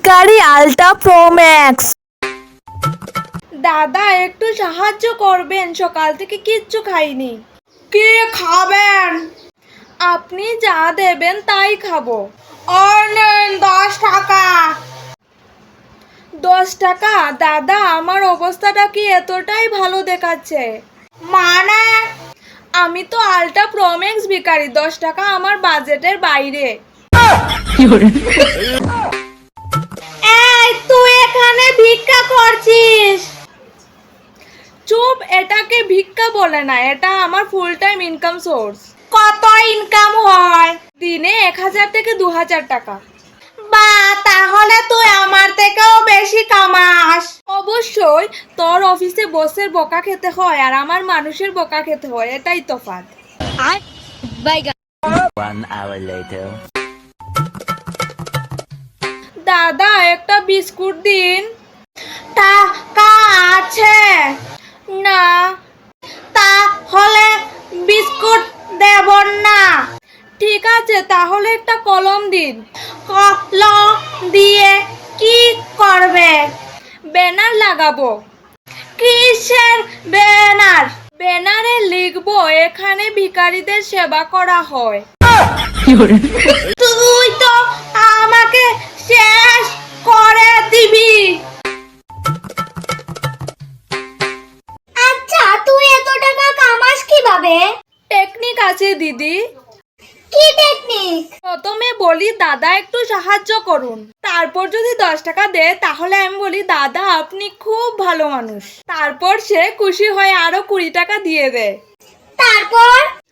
ভিখারি ultra pro max. দাদা একটু সাহায্য করবেন, সকাল থেকে কিচ্ছু খাইনি। কি খাবেন? আপনি যা দেবেন তাই খাবো। ওই নেন 10 টাকা। 10 টাকা? দাদা আমার অবস্থাটা কি এতটাই ভালো দেখাচ্ছে? মানে আমি তো আলট্রা প্রো ম্যাক্স ভিখারি, 10 টাকা আমার বাজেটের বাইরে। এই তুই এখানে ভিক্ষা করছিস? চুপ, এটাকে ভিক্ষা বলে না, এটা আমার ফুল টাইম ইনকাম সোর্স। কত ইনকাম হয়? দিনে 1000 থেকে 2000 টাকা। বা তাহলে তুই আমার থেকেও বেশি কামাস। অবশ্যই, তোর অফিসে বসের বকা খেতে হয় আর আমার মানুষের বকা খেতে হয়, এটাই তফাৎ। One hour later. দাদা একটা বিস্কুট দিন। টাকা আছে না? তাহলে বিস্কুট দেব না। ঠিক আছে, তাহলে একটা কলম দিন। কলম দিয়ে কি করবে? ব্যানার লাগাবো। কিসের ব্যানার? ব্যানারে লিখবো এখানে ভিখারিদের সেবা করা হয়। তুই তো আমাকে শেষ করে দিবি। আচ্ছা, তুই এত টাকা কামাস কিভাবে? টেকনিক আছে দিদি। কি টেকনিক? প্রথমে বলি দাদা একটু সাহায্য করুন, তারপর যদি 10 টাকা দেয় তাহলে আমি বলি দাদা আপনি খুব ভালো মানুষ, তারপর সে খুশি হয়ে আরো 20 টাকা দিয়ে দেয়।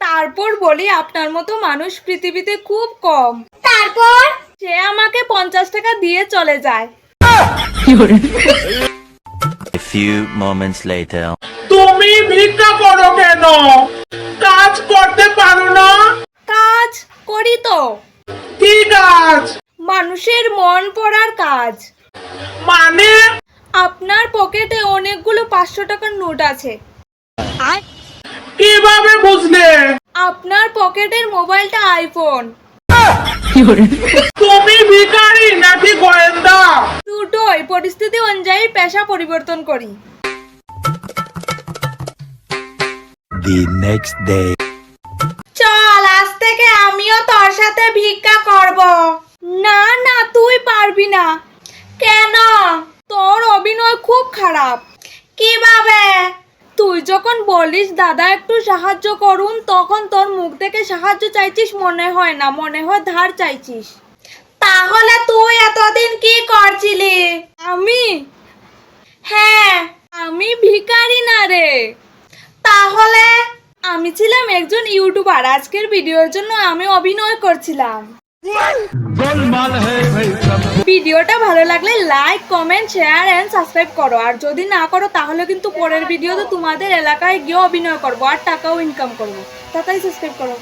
তারপর বলি আপনার মতো মানুষ পৃথিবীতে খুব কম, তারপর সে আমাকে 50 টাকা দিয়ে চলে যায়। A few moments later. তুমি ভিক্ষা করো কেন? কাজ করতে পারো না? কাজ করি তো। কি কাজ? মানুষের মন পড়ার কাজ। মানে? আপনার পকেটে অনেকগুলো 500 টাকার নোট আছে, কিভাবে বুঝলে? আপনার পকেটের মোবাইলটা আইফোন। তুমি ভিখারি নাকি গোয়েন্দা? দুটোই, পরিস্থিতি অনুযায়ী পেশা পরিবর্তন করি। The next day. চল আজ থেকে আমিও তোর সাথে ভিক্ষা করব। না না, তুই পারবি না। কেন? তোর অভিনয় খুব খারাপ। কিভাবে? তুই যখন বলিস দাদা একটু সাহায্য করুন, তখন তোর মুখ থেকে সাহায্য চাইছিস মনে হয় না, মনে হয় ধার চাইছিস। তাহলে তুই এতদিন কি করছিলি? আমি? হ্যাঁ, আমি ভিখারি না রে। তাহলে? আমি ছিলাম একজন ইউটিউবার, আজকের ভিডিওর জন্য আমি অভিনয় করছিলাম। ভিডিওটা ভালো লাগলে like, comment, share and subscribe করো, আর যদি না করো তাহলে কিন্তু পরের ভিডিওতে তোমাদের এলাকায় গিয়ে অভিনয় করবো আর টাকাও ইনকাম করবো। তাড়াতাড়ি সাবস্ক্রাইব করো।